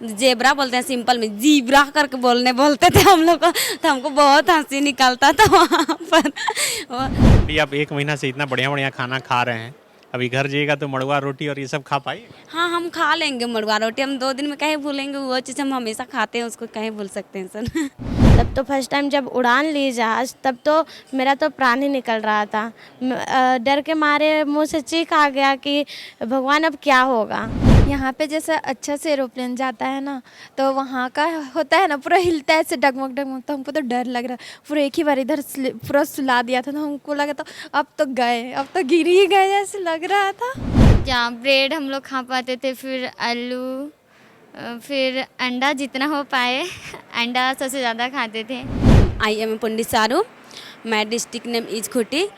Zebra बोलते हैं, simple में जीब्रा करके बोलते थे हम लोग को, तो हमको बहुत हंसी निकलता था वहाँ पर। अभी आप 1 महीना से इतना बढ़िया बढ़िया खाना खा रहे हैं, अभी घर जाइएगा तो मड़ुआ रोटी और ये सब खा पाइए? हाँ, हम खा लेंगे मड़ुआ रोटी, हम 2 दिन में कहीं भूलेंगे, वो चीज़ हम हमेशा खाते हैं, उसको कहीं भूल सकते हैं सर। तब तो फर्स्ट टाइम जब उड़ान ली जहाज़, तब तो मेरा तो प्राण ही निकल रहा था। डर के मारे मुंह से चीख आ गया कि भगवान अब क्या होगा। यहाँ पे जैसे अच्छा से एरोप्लेन जाता है ना, तो वहाँ का होता है ना, पूरा हिलता है ऐसे डगमग डगमग, तो हमको तो डर लग रहा। पूरा एक ही बार इधर पूरा सुला दिया था, तो हमको लगा तो अब तो गए, अब तो गिर ही गए जैसे लग रहा था। जहाँ ब्रेड हम लोग खा पाते थे, फिर आलू, फिर अंडा जितना हो पाए अंडा सबसे ज़्यादा खाते थे। आई एम पंडित सारू, माई डिस्ट्रिक्ट नेम इज खुटी,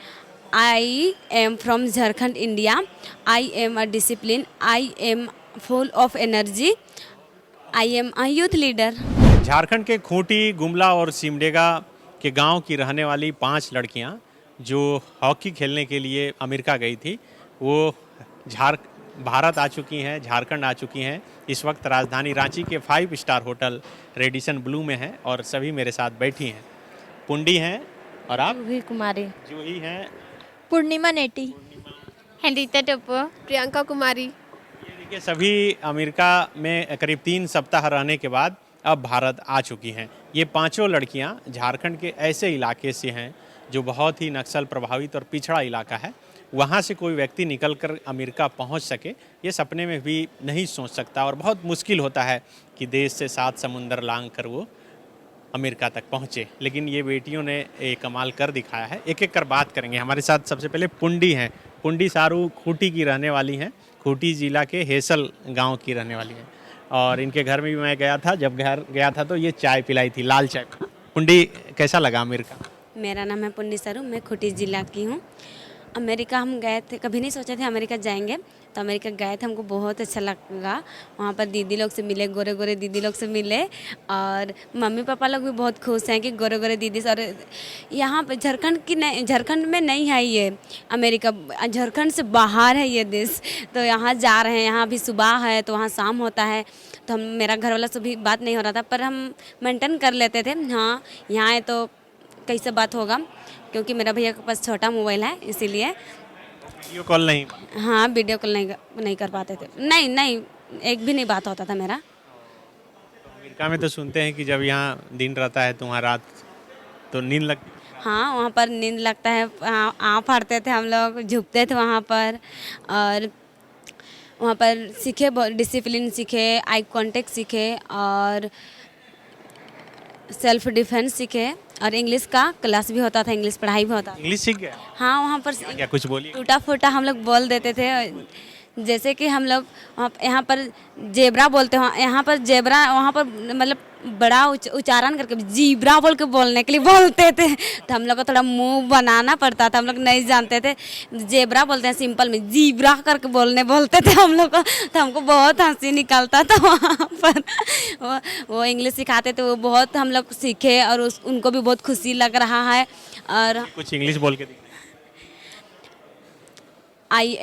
I am from Jharkhand India, I am a discipline, I am full of energy, I am a youth leader. Jharkhand के खूंटी, गुमला और सिमडेगा के गांव की रहने वाली 5 लड़कियां जो हॉकी खेलने के लिए अमेरिका गई थी, वो भारत आ चुकी हैं, झारखंड आ चुकी हैं। इस वक्त राजधानी रांची के 5 स्टार होटल रेडिसन ब्लू में हैं और सभी मेरे साथ बैठी हैं। पुंडी हैं और आप? जूही कुमारी। जूही हैं। पूर्णिमा नेटी। हेंड्रिता टोपो। प्रियंका कुमारी। ये देखिए, सभी अमेरिका में करीब 3 सप्ताह रहने के बाद अब भारत आ चुकी हैं। ये 5 लड़कियां झारखंड के ऐसे इलाके से हैं जो बहुत ही नक्सल प्रभावित और पिछड़ा इलाका है। वहाँ से कोई व्यक्ति निकलकर अमेरिका पहुँच सके, ये सपने में भी नहीं सोच सकता और बहुत मुश्किल होता है कि देश से 7 समुंदर लांघ कर वो अमेरिका तक पहुँचे। लेकिन ये बेटियों ने एक कमाल कर दिखाया है। एक एक कर बात करेंगे। हमारे साथ सबसे पहले पुंडी हैं। पुंडी सारू खूंटी की रहने वाली हैं, खूंटी जिला के हेसल गांव की रहने वाली हैं और इनके घर में भी मैं गया था। जब घर गया था तो ये चाय पिलाई थी, लाल चाय। पुंडी, कैसा लगा अमेरिका? मेरा नाम है पुंडी सारू, मैं खुटी जिला की हूँ। अमेरिका हम गए थे, कभी नहीं सोचे थे अमेरिका जाएंगे, तो अमेरिका गए थे, हमको बहुत अच्छा लगा। वहाँ पर दीदी लोग से मिले, गोरे गोरे दीदी लोग से मिले और मम्मी पापा लोग भी बहुत खुश हैं कि गोरे गोरे दीदी से। और यहाँ पर झारखंड में नहीं है ये अमेरिका, झारखंड से बाहर है ये देश। तो यहाँ जा रहे हैं, यहाँ अभी सुबह है तो वहाँ शाम होता है, तो हम मेरा घर वाला से भी बात नहीं हो रहा था, पर हम मेंटेन कर लेते थे। हाँ, यहाँ है तो कैसे बात होगा, क्योंकि मेरा भैया के पास छोटा मोबाइल है, इसीलिए वीडियो कॉल नहीं? हाँ, वीडियो कॉल नहीं कर पाते थे। नहीं, एक भी नहीं बात होता था मेरा। तो अमेरिका में तो सुनते हैं कि जब यहाँ दिन रहता है तो वहाँ रात तो नींद लगती है। हाँ, वहाँ पर नींद लगता है, आँख फाड़ते थे हम लोग, झुकते थे वहाँ पर। और वहाँ पर सीखे, डिसिप्लिन सीखे, आई कांटेक्ट सीखे और सेल्फ डिफेंस सीखे। और इंग्लिश का क्लास भी होता था, इंग्लिश पढ़ाई भी होता था। इंग्लिश सीख गया? हाँ, वहाँ पर क्या कुछ बोलिए। टूटा फूटा हम लोग बोल देते थे। जैसे कि हम लोग यहाँ पर जेबरा बोलते हैं, यहाँ पर जेबरा, वहाँ पर मतलब बड़ा उच्चारण करके जीब्रा बोल के बोलने के लिए बोलते थे, तो हम लोग को थोड़ा मुंह बनाना पड़ता था, हम लोग नहीं जानते थे। जेबरा बोलते हैं, सिंपल में जीब्रा करके बोलते थे हम लोग को, तो हमको बहुत हंसी निकलता था वहाँ पर। वो इंग्लिश सिखाते थे, वो बहुत हम लोग सीखे और उनको भी बहुत खुशी लग रहा है। और कुछ इंग्लिश बोल के दिखाइए। आई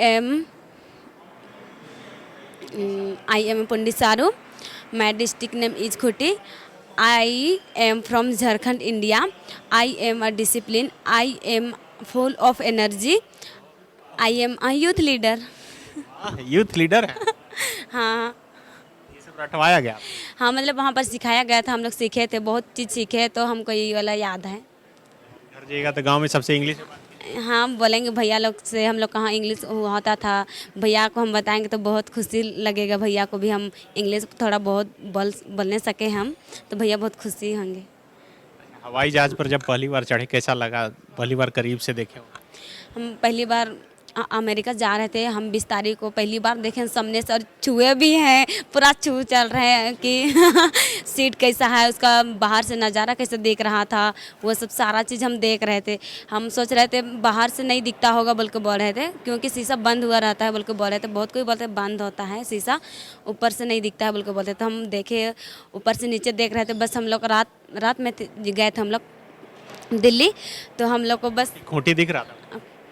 एम पंडित सारू, माई डिस्ट्रिक्ट नेम इज खुटी, I am from Jharkhand India, I am a discipline, I am full of energy, I am a youth leader. Youth leader है? हाँ ये सब रटवाया गया? हाँ, मतलब वहाँ पर सिखाया गया था, हम लोग सीखे थे, बहुत चीज़ सीखे, तो हमको ये वाला याद है। घर जाइएगा तो गांव में सबसे इंग्लिश में बात कीजिए। हाँ, बोलेंगे भैया लोग से, हम लोग कहाँ इंग्लिश होता था, भैया को हम बताएंगे तो बहुत खुशी लगेगा, भैया को भी हम इंग्लिश थोड़ा बहुत बोलने सके हम, तो भैया बहुत खुशी होंगे। हवाई जहाज पर जब पहली बार चढ़े कैसा लगा? पहली बार करीब से देखे हो? हम पहली बार अमेरिका जा रहे थे, हम 20 तारीख को पहली बार देखे सामने से, और छुए भी हैं, पूरा छू चल रहे हैं कि सीट कैसा है, उसका बाहर से नज़ारा कैसे देख रहा था, वो सब सारा चीज़ हम देख रहे थे। हम सोच रहे थे बाहर से नहीं दिखता होगा बोल के बोल रहे थे, क्योंकि शीशा बंद हुआ रहता है बोल के बोल रहे थे। बहुत कोई बोलते बंद होता है शीशा, ऊपर से नहीं दिखता है बोल के बोलते। तो हम देखे, ऊपर से नीचे देख रहे थे। बस हम लोग रात में गए थे हम लोग दिल्ली, तो हम लोग को बस खूंटी दिख रहा था?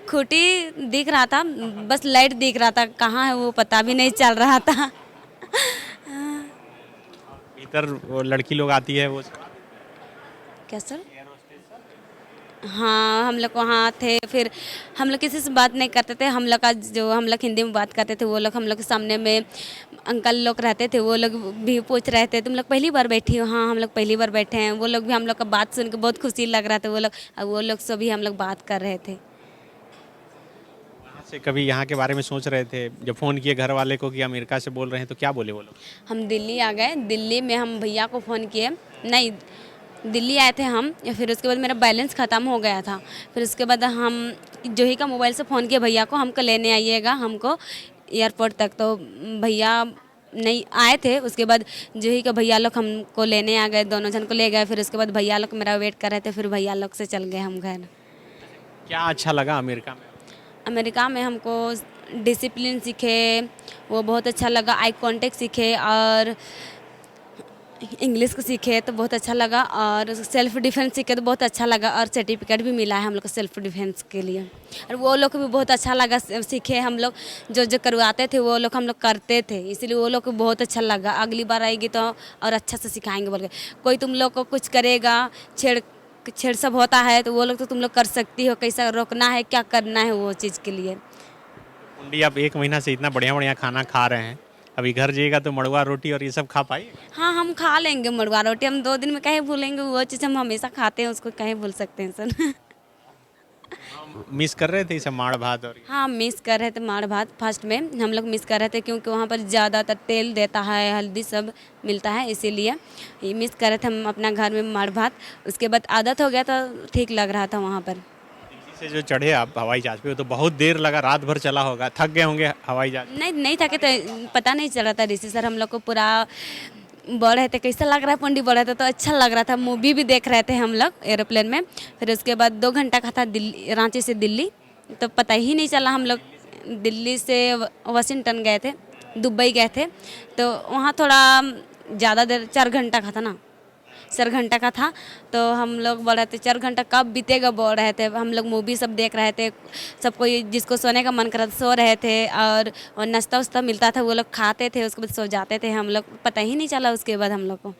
खूंटी दिख रहा था, बस लाइट दिख रहा था, कहाँ है वो पता भी नहीं चल रहा था। इधर वो लड़की लोग आती है वो क्या सर? हाँ, हम लोग वहाँ थे, फिर हम लोग किसी से बात नहीं करते थे। हम लोग का जो हम लोग हिंदी में बात करते थे, वो लोग हम लोग के सामने में अंकल लोग रहते थे, वो लोग भी पूछ रहे थे तुम लोग पहली बार बैठी हो? हाँ, हम लोग पहली बार बैठे हैं। वो लोग भी हम लोग का बात सुन के बहुत खुशी लग रहा था। वो लोग से भी हम लोग बात कर रहे थे। वहाँ से कभी यहाँ के बारे में सोच रहे थे? जब फ़ोन किए घर वाले को कि अमेरिका से बोल रहे हैं तो क्या बोले वो लोग? हम दिल्ली आ गए। दिल्ली में हम भैया को फ़ोन किए, नहीं दिल्ली आए थे हम, या फिर उसके बाद मेरा बैलेंस ख़त्म हो गया था। फिर उसके बाद हम जूही का मोबाइल से फ़ोन किया भैया को, हमको लेने आइएगा हमको एयरपोर्ट तक। तो भैया नहीं आए थे। उसके बाद जूही का भैया लोग हमको लेने आ गए, दोनों जन को ले गए। फिर उसके बाद भैया लोग मेरा वेट कर रहे थे, फिर भैया लोग से चल गए हम घर। क्या अच्छा लगा अमेरिका में? अमेरिका में हमको डिसिप्लिन सीखे, वो बहुत अच्छा लगा। आई कांटेक्ट सीखे और इंग्लिश को सीखे तो बहुत अच्छा लगा, और सेल्फ डिफेंस सीखे तो बहुत अच्छा लगा, और सर्टिफिकेट भी मिला है हम लोग को सेल्फ डिफेंस के लिए। और वो लोग को भी बहुत अच्छा लगा, सीखे हम लोग जो जो करवाते थे वो लोग हम लोग करते थे, इसलिए वो लोग को बहुत अच्छा लगा। अगली बार आएगी तो और अच्छा से सिखाएंगे बोल के। कोई तुम लोग को कुछ करेगा, छेड़ सब होता है तो वो लोग तो तुम लोग कर सकती हो, कैसा रोकना है, क्या करना है वो चीज़ के लिए। कुंडी, आप 1 महीना से इतना बढ़िया बढ़िया खाना खा रहे हैं, अभी घर जाइएगा तो मड़ुआ रोटी और ये सब खा पाइए? हाँ, हम खा लेंगे मड़ुआ रोटी। हम 2 दिन में कहीं भूलेंगे, वो चीज़ हम हमेशा खाते हैं, उसको कहीं भूल सकते हैं सर। मिस कर रहे थे इसे माड़ भात और हाँ, मिस कर रहे थे माड़ भात। फर्स्ट में हम लोग मिस कर रहे थे क्योंकि वहाँ पर ज़्यादातर तेल देता है, हल्दी सब मिलता है, इसीलिए ये मिस कर रहे थे हम अपना घर में माड़ भात। उसके बाद आदत हो गया तो ठीक लग रहा था वहाँ पर। दिल्ली से जो चढ़े आप हवाई जहाज पे, वो तो बहुत देर लगा, रात भर चला होगा, थक गए होंगे हवाई जहाज? नहीं थके तो पता नहीं चल रहा था। ऋषि सर हम लोग को पूरा बोल रहे थे कैसा लग रहा है पंडित, बोल रहे थे तो अच्छा लग रहा था। मूवी भी देख रहे थे हम लोग एरोप्लेन में। फिर उसके बाद 2 घंटा का था दिल्ली, रांची से दिल्ली, तो पता ही नहीं चला। हम लोग दिल्ली से वाशिंगटन गए थे, दुबई गए थे, तो वहाँ थोड़ा ज़्यादा देर 4 घंटा का था ना, 4 घंटा का था। तो हम लोग बोल रहे थे 4 घंटा कब बीतेगा बोल रहे थे। हम लोग मूवी सब देख रहे थे, सबको जिसको सोने का मन कर रहा था सो रहे थे, और नाश्ता वास्ता मिलता था वो लोग खाते थे, उसके बाद सो जाते थे हम लोग, पता ही नहीं चला उसके बाद हम लोग को।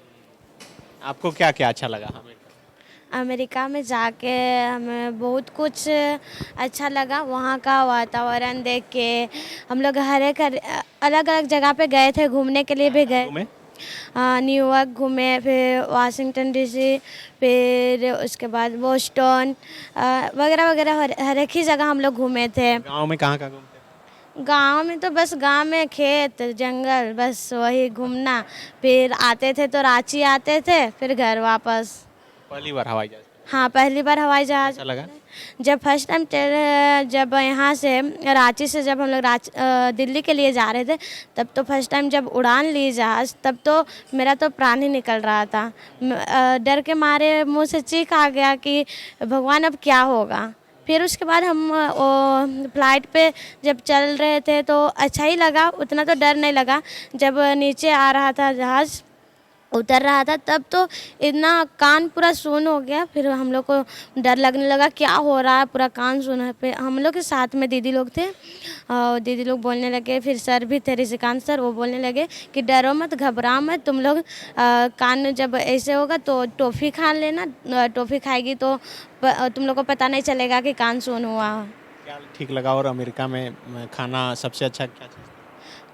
आपको क्या क्या अच्छा लगा अमेरिका? अमेरिका में जाके हमें बहुत कुछ अच्छा लगा। वहाँ का वातावरण देख के हम लोग हर एक अलग अलग जगह पे गए थे, घूमने के लिए भी गए। घूमे? न्यूयॉर्क घूमे, फिर वाशिंगटन डीसी, फिर उसके बाद बोस्टन वगैरह वगैरह, हर एक ही जगह हम लोग घूमे थे। गाँव में कहाँ कहाँ घूमते? गांव में तो बस गांव में खेत जंगल, बस वही घूमना। फिर आते थे तो रांची आते थे, फिर घर वापस। पहली बार हवाई जहाज? हाँ, पहली बार हवाई जहाज। अच्छा लगा? जब फर्स्ट टाइम जब यहाँ से रांची से जब हम लोग दिल्ली के लिए जा रहे थे, तब तो फर्स्ट टाइम जब उड़ान ली जहाज़, तब तो मेरा तो प्राण ही निकल रहा था। डर के मारे मुंह से चीख आ गया कि भगवान अब क्या होगा। फिर उसके बाद हम फ्लाइट पे जब चल रहे थे तो अच्छा ही लगा, उतना तो डर नहीं लगा। जब नीचे आ रहा था जहाज़, उतर रहा था, तब तो इतना कान पूरा सुन हो गया। फिर हम लोग को डर लगने लगा क्या हो रहा है, पूरा कान सुन है। फिर हम लोग के साथ में दीदी लोग थे, दीदी लोग बोलने लगे, फिर सर भी थे, ऋषिकांत सर, वो बोलने लगे कि डरो मत, घबराओ मत, तुम लोग कान जब ऐसे होगा तो टॉफ़ी खा लेना, टॉफ़ी खाएगी तो तुम लोग को पता नहीं चलेगा कि कान सुन हुआ। क्या ठीक लगा? और अमेरिका में खाना सबसे अच्छा क्या चीज़?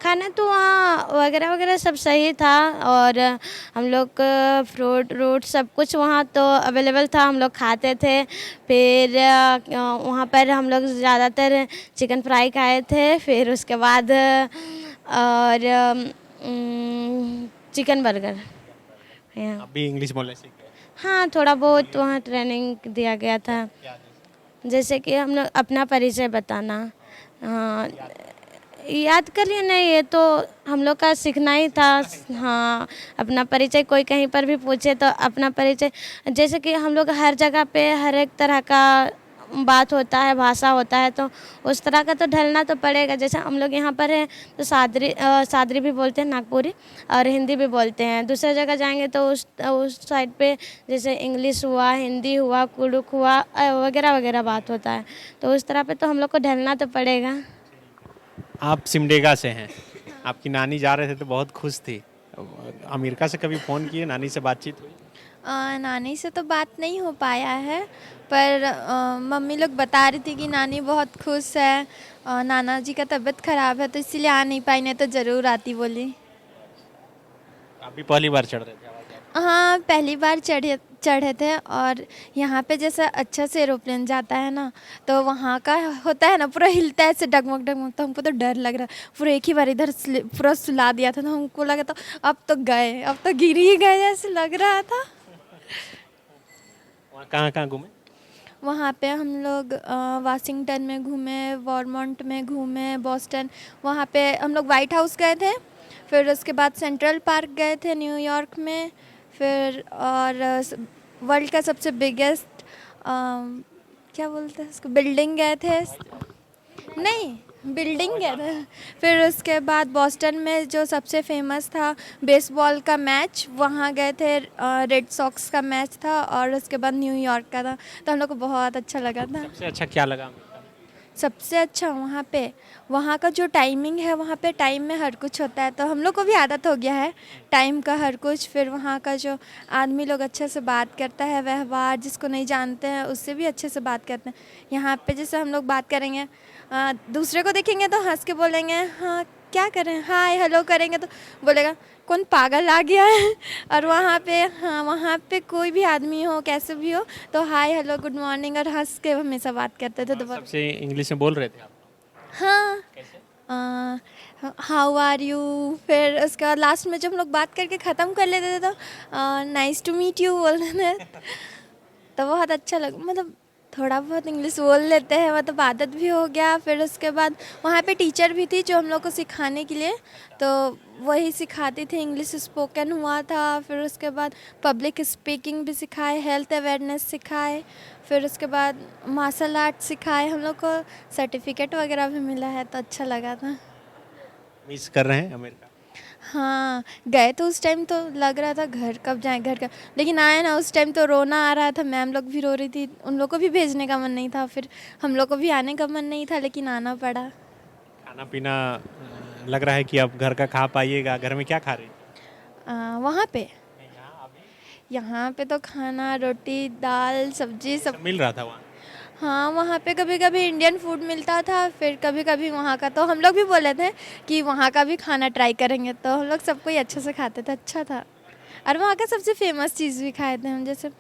खाना तो वहाँ वगैरह वगैरह सब सही था, और हम लोग फ्रूट सब कुछ वहाँ तो अवेलेबल था, हम लोग खाते थे। फिर वहाँ पर हम लोग ज़्यादातर चिकन फ्राई खाए थे, फिर उसके बाद और चिकन बर्गर। आप भी इंग्लिश बोलने सीख गए? हाँ, थोड़ा बहुत वहाँ ट्रेनिंग दिया गया था, जैसे कि हम लोग अपना परिचय बताना। हाँ, याद कर लिए नहीं, ये तो हम लोग का सीखना ही था। हाँ, अपना परिचय, कोई कहीं पर भी पूछे तो अपना परिचय, जैसे कि हम लोग हर जगह पे हर एक तरह का बात होता है, भाषा होता है, तो उस तरह का तो ढलना तो पड़ेगा। जैसे हम लोग यहाँ पर हैं तो सादरी भी बोलते हैं, नागपुरी, और हिंदी भी बोलते हैं। दूसरी जगह जाएंगे तो उस साइड पे जैसे इंग्लिश हुआ, हिंदी हुआ, कुड़ुक हुआ, वगैरह वगैरह बात होता है, तो उस तरह पे तो हम लोग को ढलना तो पड़ेगा। आप सिमडेगा से हैं, आपकी नानी जा रहे थे तो बहुत खुश थी, अमेरिका से कभी फ़ोन किए, नानी से बातचीत हुई? नानी से तो बात नहीं हो पाया है, पर मम्मी लोग बता रही थी कि नानी बहुत खुश है, नाना जी का तबीयत ख़राब है तो इसीलिए आ नहीं पाई, नहीं तो ज़रूर आती बोली। आप भी पहली बार चढ़ रहे थे हवाई जहाज़? हाँ, पहली बार चढ़े थे। और यहाँ पे जैसे अच्छा से एरोप्लेन जाता है ना, तो वहाँ का होता है ना, पूरा हिलता है ऐसे डगमग डगमग, तो हमको तो डर लग रहा है। पूरा एक ही बार इधर पूरा सुला दिया था, तो हमको लगा तो अब तो गए, अब तो गिर ही गए ऐसे लग रहा था। वहाँ कहाँ-कहाँ घूमे? वहाँ पे हम लोग वाशिंगटन में घूमे, वॉरमॉन्ट में घूमे, बॉस्टन, वहाँ पे हम लोग वाइट हाउस गए थे, फिर उसके बाद सेंट्रल पार्क गए थे न्यूयॉर्क में, फिर और वर्ल्ड का सबसे बिगेस्ट क्या बोलते हैं उसको, बिल्डिंग गए थे, नहीं बिल्डिंग गए थे। फिर उसके बाद बॉस्टन में जो सबसे फेमस था बेसबॉल का मैच, वहाँ गए थे, रेड सॉक्स का मैच था, और उसके बाद न्यूयॉर्क का था, तो हम लोग को बहुत अच्छा लगा था। सबसे अच्छा क्या लगा अमेरिका में? सबसे अच्छा वहाँ का जो टाइमिंग है, वहाँ पे टाइम में हर कुछ होता है, तो हम लोग को भी आदत हो गया है टाइम का हर कुछ। फिर वहाँ का जो आदमी लोग अच्छे से बात करता है, व्यवहार, जिसको नहीं जानते हैं उससे भी अच्छे से बात करते हैं। यहाँ पे जैसे हम लोग बात करेंगे, दूसरे को देखेंगे तो हंस के बोलेंगे हाँ क्या करें, हाय हेलो करेंगे तो बोलेगा कौन पागल आ गया है। और वहाँ पे हाँ, वहाँ पे कोई भी आदमी हो कैसे भी हो तो हाय हेलो गुड मॉर्निंग और हंस के हमेशा बात करते थे। तो सबसे इंग्लिश में बोल रहे थे आप? हाँ, हाउ आर यू, फिर उसके बाद लास्ट में जब हम लोग बात करके ख़त्म कर लेते थे तो नाइस टू मीट यू बोलते थे। तो बहुत अच्छा लगा, मतलब थोड़ा बहुत इंग्लिश बोल लेते हैं, मतलब आदत भी हो गया। फिर उसके बाद वहाँ पे टीचर भी थी जो हम लोग को सिखाने के लिए, तो वही सिखाती थी, इंग्लिश स्पोकन हुआ था। फिर उसके बाद पब्लिक स्पीकिंग भी सिखाए, हेल्थ अवेयरनेस सिखाए, फिर उसके बाद मार्शल आर्ट सिखाए, हम लोग को सर्टिफिकेट वगैरह भी मिला है, तो अच्छा लगा था। मिस कर रहे हैं अमेरिका? हाँ, गए तो उस टाइम तो लग रहा था घर कब जाएं घर का, लेकिन आए ना उस टाइम तो रोना आ रहा था, मैम लोग भी रो रही थी, उन लोग को भी भेजने का मन नहीं था, फिर हम लोग को भी आने का मन नहीं था, लेकिन आना पड़ा। खाना पीना लग रहा है कि अब घर का खा पाइएगा। घर में क्या खा रही हैं? वहाँ पे यहाँ पे तो खाना, रोटी, दाल, सब्जी सब मिल रहा था वहाँ? हाँ, वहाँ पे कभी कभी इंडियन फूड मिलता था, फिर कभी कभी वहाँ का, तो हम लोग भी बोले थे कि वहाँ का भी खाना ट्राई करेंगे, तो हम लोग सबको ही अच्छे से खाते थे, अच्छा था। और वहाँ का सबसे फेमस चीज़ भी खाए थे हम, जैसे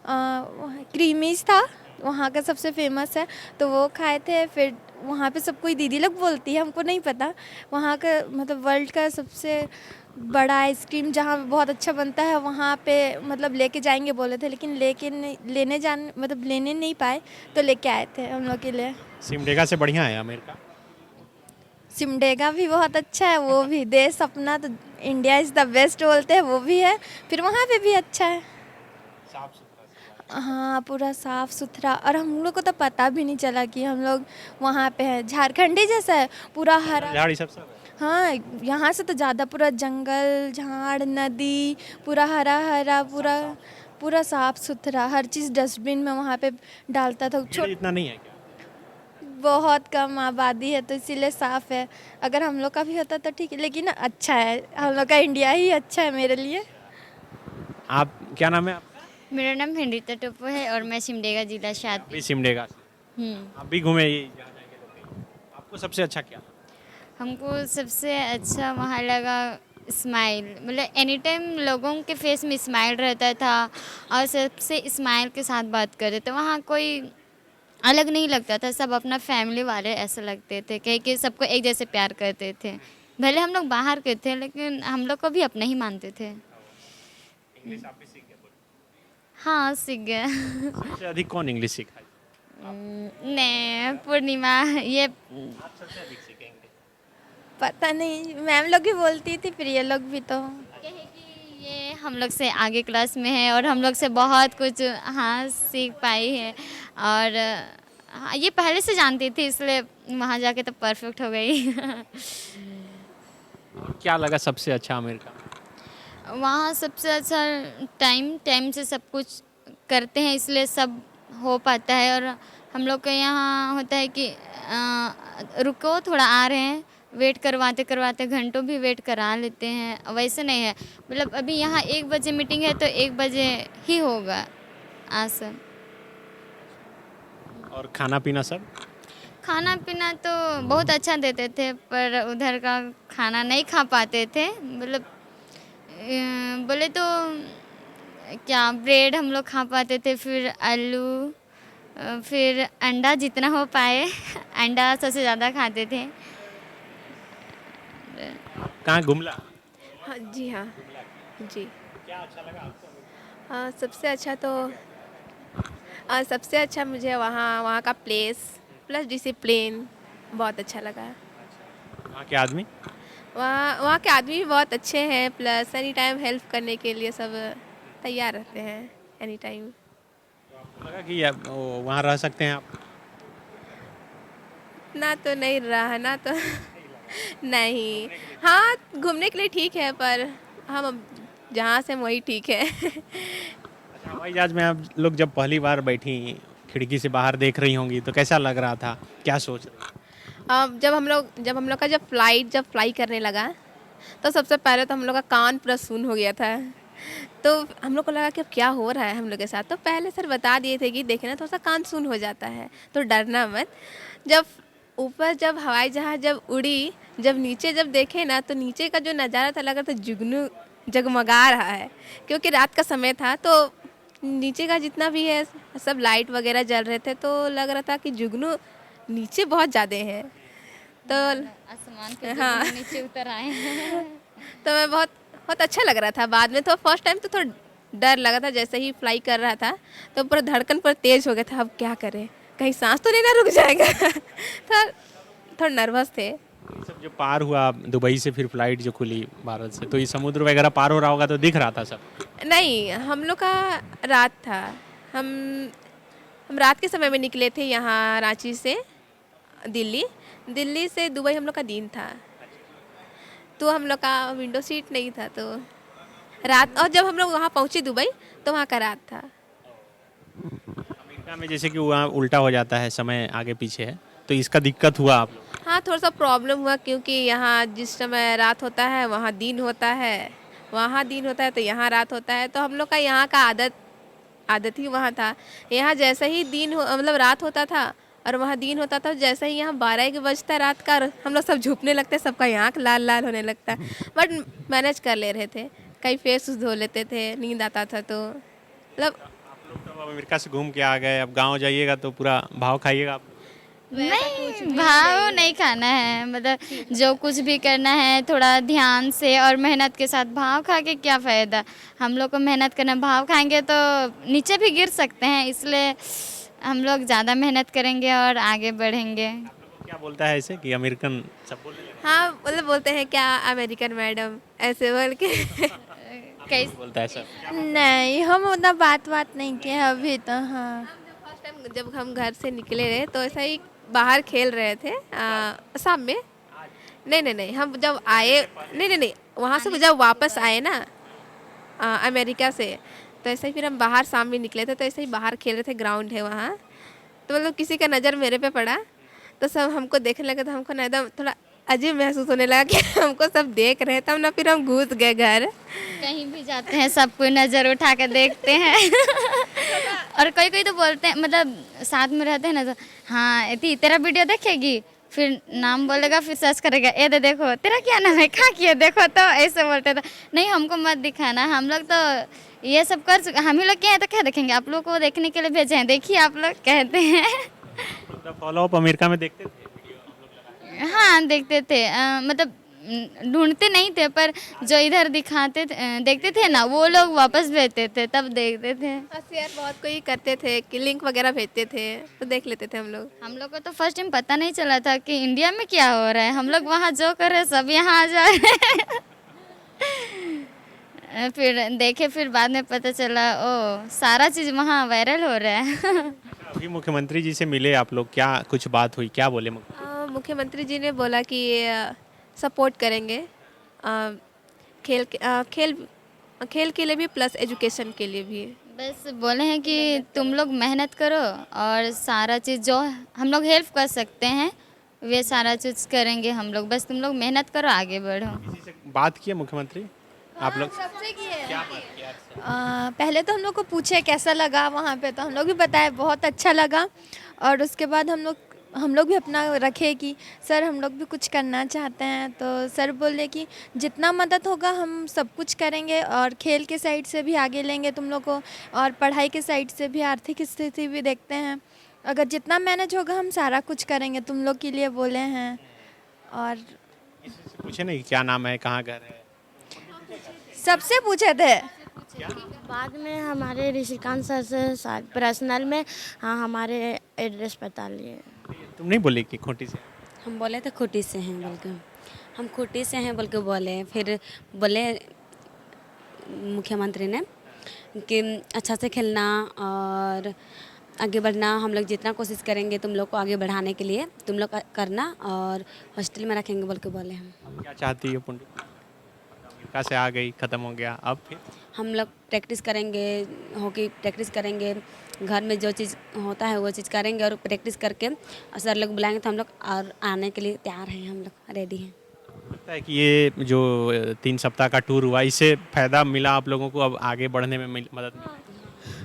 क्रीमीज था वहाँ का सबसे फेमस है, तो वो खाए थे। फिर वहाँ पे सब कोई दीदी लोग बोलती है, हमको नहीं पता, वहाँ का मतलब वर्ल्ड का सबसे बड़ा आइसक्रीम जहाँ पे बहुत अच्छा बनता है, वहाँ पे मतलब लेके जाएंगे बोले थे, लेकिन लेने नहीं पाए, तो लेके आए थे हम लोग के लिए। सिमडेगा से बढ़िया है अमेरिका? सिमडेगा भी बहुत अच्छा है, वो भी देश अपना तो इंडिया इज़ द बेस्ट बोलते हैं, वो भी है। फिर वहाँ पे भी अच्छा है, साफ सुथरा? हाँ पूरा साफ़ सुथरा, और हम लोग को तो पता भी नहीं चला कि हम लोग वहाँ पे हैं। झारखंडी जैसा है, पूरा हरा, झाड़ी सब है? हाँ यहाँ से तो ज़्यादा, पूरा जंगल झाड़ नदी, पूरा हरा हरा, पूरा पूरा साफ़ सुथरा, हर चीज़ डस्टबिन में वहाँ पे डालता था। भीड़ इतना नहीं है क्या? बहुत कम आबादी है तो इसीलिए साफ़ है, अगर हम लोग का भी होता तो ठीक है, लेकिन अच्छा है, हम लोग का इंडिया ही अच्छा है मेरे लिए। आप क्या नाम है आपका? मेरा नाम हेनरिता टोपो है और मैं सिमडेगा जिला से आती भी सिमडेगा से? हूँ। आप भी घूमे ये जहाँ जाएंगे तो कहीं? आपको सबसे अच्छा क्या? हमको सबसे अच्छा वहाँ लगा स्माइल, मतलब एनी टाइम लोगों के फेस में स्माइल रहता था और सबसे स्माइल के साथ बात करते थे। वहाँ कोई अलग नहीं लगता था, सब अपना फैमिली वाले ऐसे लगते थे कि सबको एक जैसे प्यार करते थे। भले हम लोग बाहर के थे लेकिन हम लोग को भी अपना ही मानते थे। इंग्लिश आप भी सीख गए? हाँ सीख गया। सबसे अधिक कौन इंग्लिश सीखा है? नहीं पूर्णिमा, ये आप सबसे अधिक सीखेंगे? पता नहीं, मैम लोग भी बोलती थी, फिर ये लोग भी तो कहे कि ये हम लोग से आगे क्लास में है और हम लोग से बहुत कुछ हाँ सीख पाई है। और हाँ, ये पहले से जानती थी इसलिए वहाँ जाके तो परफेक्ट हो गई। क्या लगा सबसे अच्छा अमेरिका में? वहाँ सबसे अच्छा टाइम से सब कुछ करते हैं इसलिए सब हो पाता है। और हम लोग के यहाँ होता है कि रुको थोड़ा आ रहे हैं, वेट करवाते करवाते घंटों भी वेट करा लेते हैं। वैसे नहीं है, मतलब अभी यहाँ 1 बजे मीटिंग है तो 1 बजे ही होगा आज सब। और खाना पीना सब? खाना पीना तो बहुत अच्छा देते थे, पर उधर का खाना नहीं खा पाते थे। मतलब बोले तो क्या, ब्रेड हम लोग खा पाते थे, फिर आलू, फिर अंडा जितना हो पाए अंडा सबसे ज़्यादा खाते थे। कहाँ गुमला? हाँ जी, हाँ जी। क्या अच्छा लगा आपको? सबसे अच्छा मुझे वहाँ का प्लेस प्लस डिसिप्लिन बहुत अच्छा लगा। वहाँ के आदमी? वहाँ के आदमी भी बहुत अच्छे हैं, प्लस एनी टाइम हेल्प करने के लिए सब तैयार रहते हैं एनी टाइम। आपको लगा कि वहाँ रह सकते हैं आप? ना तो नहीं रहा ना तो नहीं। हाँ, घूमने के लिए ठीक है, पर हम अब जहाँ से वही ठीक है। अच्छा, हवाई जहाज में आप लोग जब पहली बार बैठी, खिड़की से बाहर देख रही होंगी, तो कैसा लग रहा था? क्या सोच रही थी? जब हम लोग का जब फ्लाई करने लगा, तो सबसे पहले तो हम लोग का कान पूरा सुन हो गया था। तो हम लोग को लगा कि अब क्या हो रहा है हम लोग के साथ। तो पहले सर बता दिए थे कि देखना थोड़ा सा कान सुन हो जाता है, तो डरना मत। जब ऊपर जब हवाई जहाज जब उड़ी, जब नीचे जब देखे ना, तो नीचे का जो नज़ारा था लग रहा था जुगनू जगमगा रहा है, क्योंकि रात का समय था। तो नीचे का जितना भी है सब लाइट वगैरह जल रहे थे, तो लग रहा था कि जुगनू नीचे बहुत ज़्यादा है। तो आसमान पे हाँ। नीचे उतर आए हैं। तो मैं बहुत अच्छा लग रहा था। बाद में तो फर्स्ट टाइम तो थोड़ा डर लगा था, जैसे ही फ्लाई कर रहा था तो पूरा धड़कन पर तेज़ हो गया था। अब क्या करें, कहीं सांस तो नहीं ना रुक जाएगा। थोड़ा नर्वस थे। ये सब जो पार हुआ दुबई से, फिर फ्लाइट जो खुली भारत से, तो ये समुद्र वगैरह पार हो रहा होगा तो दिख रहा था सब? नहीं, हम लोग का रात था। हम रात के समय में निकले थे यहाँ रांची से दिल्ली से दुबई हम लोग का दिन था। तो हम लोग का विंडो सीट नहीं था, तो रात। और जब हम लोग वहाँ पहुँचे दुबई, तो वहाँ का रात था। अमेरिका में जैसे कि वहाँ उल्टा हो जाता है, समय आगे पीछे है, तो इसका दिक्कत हुआ आप लोग? हाँ, थोड़ा सा प्रॉब्लम हुआ, क्योंकि यहाँ जिस समय रात होता है वहाँ दिन होता है, वहाँ दिन होता है तो यहाँ रात होता है। तो हम लोग का यहाँ का आदत ही वहाँ था। यहाँ जैसे ही मतलब रात होता था और वहाँ दिन होता था, जैसे ही यहाँ 12-1 बजता रात का, हम लोग सब झुकने लगते, सबका आँख लाल लाल होने लगता। बट मैनेज कर ले रहे थे, कहीं फेस धो लेते थे, नींद आता था। तो मतलब आप लोग तो अब अमेरिका से घूम के आ गए, अब गांव जाइएगा तो पूरा भाव खाइएगा आप? नहीं, भाव नहीं खाना है। मतलब जो कुछ भी करना है थोड़ा ध्यान से और मेहनत के साथ। भाव खा के क्या फ़ायदा? हम लोग को मेहनत करना, भाव खाएंगे तो नीचे भी गिर सकते हैं, इसलिए हम लोग ज़्यादा मेहनत करेंगे और आगे बढ़ेंगे। आप लोग को क्या बोलता है ऐसे कि अमेरिकन सब बोलने लगे? हाँ, मतलब बोलते हैं क्या अमेरिकन मैडम, ऐसे बोल के। कैसे बोलता है सब? नहीं, हम उतना बात नहीं किए हैं अभी तो। हाँ, फर्स्ट टाइम जब हम घर से निकले रहे, तो ऐसा ही बाहर खेल रहे थे शाम में। नहीं, हम जब आए, नहीं, वहाँ से जब वापस आए ना अमेरिका से, तो ऐसे ही फिर हम बाहर शाम में निकले थे। तो ऐसे ही बाहर खेल रहे थे, ग्राउंड है वहाँ। तो मतलब किसी का नज़र मेरे पे पड़ा, तो सब हमको देखने लगे। तो हमको ना एकदम थोड़ा अजीब महसूस होने लगा कि हमको सब देख रहे हैं। तब ना फिर हम घुस गए घर। कहीं भी जाते हैं सब कोई नज़र उठा कर देखते हैं। और कोई तो बोलते हैं, मतलब साथ में रहते हैं ना, तो हाँ इतनी तेरा वीडियो देखेगी, फिर नाम बोलेगा, फिर सर्च करेगा, ये दे देखो तेरा क्या नाम है, खा किया देखो। तो ऐसे बोलते थे, नहीं हमको मत दिखाना, हम लोग तो ये सब कर चुके, हम ही लोग क्या है तो क्या देखेंगे, आप लोग को देखने के लिए भेजे हैं, देखिए आप लोग, कहते हैं। फॉलो अप अमेरिका में देखते थे? हाँ देखते थे, मतलब ढूंढते नहीं थे, पर जो इधर दिखाते देखते थे ना, वो लोग वापस भेजते थे, तब देखते थे। शेयर बहुत कोई करते थे कि लिंक वगैरह भेजते थे, तो देख लेते थे हम लोग। हम लोग को तो फर्स्ट टाइम पता नहीं चला था कि इंडिया में क्या हो रहा है। हम लोग वहाँ जो कर रहे हैं सब यहाँ आ जा रहे हैं। फिर देखे, फिर बाद में पता चला ओ सारा चीज़ वहाँ वायरल हो रहा है। अभी मुख्यमंत्री जी से मिले आप लोग, क्या कुछ बात हुई, क्या बोले? मुख्यमंत्री जी ने बोला कि सपोर्ट करेंगे खेल के लिए भी, प्लस एजुकेशन के लिए भी। बस बोले हैं कि तुम लोग मेहनत करो और सारा चीज़ जो हम लोग हेल्प कर सकते हैं वे सारा चीज़ करेंगे हम लोग, बस तुम लोग मेहनत करो, आगे बढ़ो। किसी से बात किए मुख्यमंत्री आप लोग? सबसे किए क्या बात किया? पहले तो हम लोग को पूछे कैसा लगा वहाँ पे, तो हम लोग भी बताए बहुत अच्छा लगा। और उसके बाद हम लोग भी अपना रखे कि सर हम लोग भी कुछ करना चाहते हैं। तो सर बोले कि जितना मदद होगा हम सब कुछ करेंगे, और खेल के साइड से भी आगे लेंगे तुम लोग को, और पढ़ाई के साइड से भी, आर्थिक स्थिति भी देखते हैं, अगर जितना मैनेज होगा हम सारा कुछ करेंगे तुम लोग के लिए बोले हैं। और किसी से पूछे नहीं क्या नाम है, कहाँ घर है? सबसे पूछे थे। बाद में हमारे ऋषिकांत सर से पर्सनल में हाँ हमारे एड्रेस बता लिए। तुम नहीं बोले कि खूंटी से? हम बोले थे खूंटी से हैं बोल के, हम खूंटी से हैं बोल के बोले। फिर बोले मुख्यमंत्री ने कि अच्छा से खेलना और आगे बढ़ना, हम लोग जितना कोशिश करेंगे तुम लोग को आगे बढ़ाने के लिए, तुम लोग करना और हॉस्टल में रखेंगे बोल के बोले। हम क्या चाहती है पुंडू? अमेरिका से आ गई, ख़त्म हो गया, अब फिर हम लोग प्रैक्टिस करेंगे, हॉकी प्रैक्टिस करेंगे, घर में जो चीज़ होता है वो चीज़ करेंगे और प्रैक्टिस करके और सर लोग बुलाएंगे तो हम लोग और आने के लिए तैयार हैं, हम लोग रेडी हैं। लगता है कि ये जो 3 सप्ताह का टूर हुआ इससे फ़ायदा मिला आप लोगों को, अब आगे बढ़ने में मदद मिली?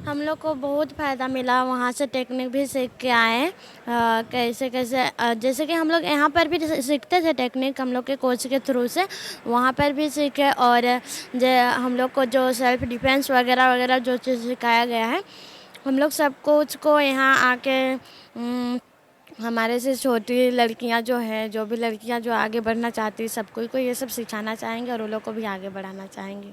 हम लोग को बहुत फ़ायदा मिला, वहाँ से टेक्निक भी सीख के आए। कैसे जैसे कि हम लोग यहाँ पर भी सीखते थे टेक्निक हम लोग के कोच के थ्रू से, वहाँ पर भी सीखे। और हम लोग को जो सेल्फ डिफेंस वगैरह वगैरह जो चीज़ सिखाया गया है, हम लोग सब कुछ को यहाँ आके हमारे से छोटी लड़कियाँ जो हैं, जो भी लड़कियाँ जो आगे बढ़ना चाहती हैं, सबको को ये सब सिखाना चाहेंगे और उन लोग को भी आगे बढ़ाना चाहेंगे।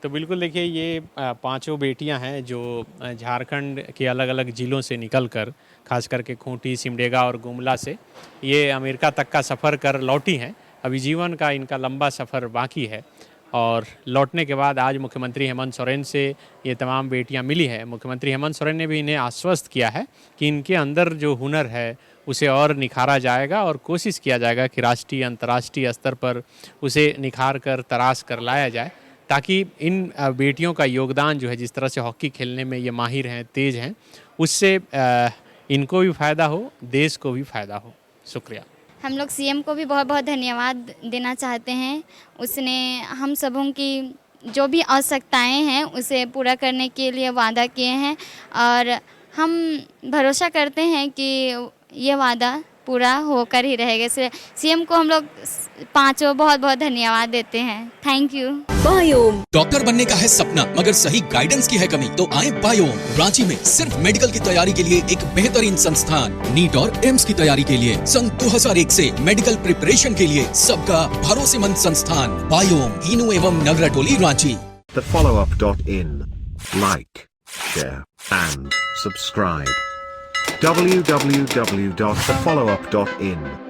तो बिल्कुल देखिए, ये 5 बेटियां हैं जो झारखंड के अलग अलग ज़िलों से निकलकर, खास करके खूंटी, सिमडेगा और गुमला से ये अमेरिका तक का सफ़र कर लौटी हैं। अभी जीवन का इनका लंबा सफ़र बाकी है और लौटने के बाद आज मुख्यमंत्री हेमंत सोरेन से ये तमाम बेटियां मिली हैं। मुख्यमंत्री हेमंत सोरेन ने भी इन्हें आश्वस्त किया है कि इनके अंदर जो हुनर है उसे और निखारा जाएगा और कोशिश किया जाएगा कि राष्ट्रीय अंतर्राष्ट्रीय स्तर पर उसे निखार कर, तराश कर लाया जाए, ताकि इन बेटियों का योगदान जो है, जिस तरह से हॉकी खेलने में ये माहिर हैं, तेज़ हैं, उससे इनको भी फ़ायदा हो, देश को भी फ़ायदा हो। शुक्रिया। हम लोग सीएम को भी बहुत बहुत धन्यवाद देना चाहते हैं। उसने हम सबों की जो भी आवश्यकताएं हैं उसे पूरा करने के लिए वादा किए हैं और हम भरोसा करते हैं कि ये वादा पूरा होकर ही रहेगा। इसलिए सीएम को हम लोग 5 बहुत बहुत धन्यवाद देते हैं। Thank you. बायोम डॉक्टर बनने का है सपना, मगर सही गाइडेंस की है कमी, तो आए बायोम। रांची में सिर्फ मेडिकल की तैयारी के लिए एक बेहतरीन संस्थान, नीट और एम्स की तैयारी के लिए सन 2001 से मेडिकल प्रिपरेशन के लिए सबका भरोसेमंद संस्थान बायोम, इनू एवं नगरटोली, Ranchi. thefollowup.in. Like, share and subscribe. www.thefollowup.in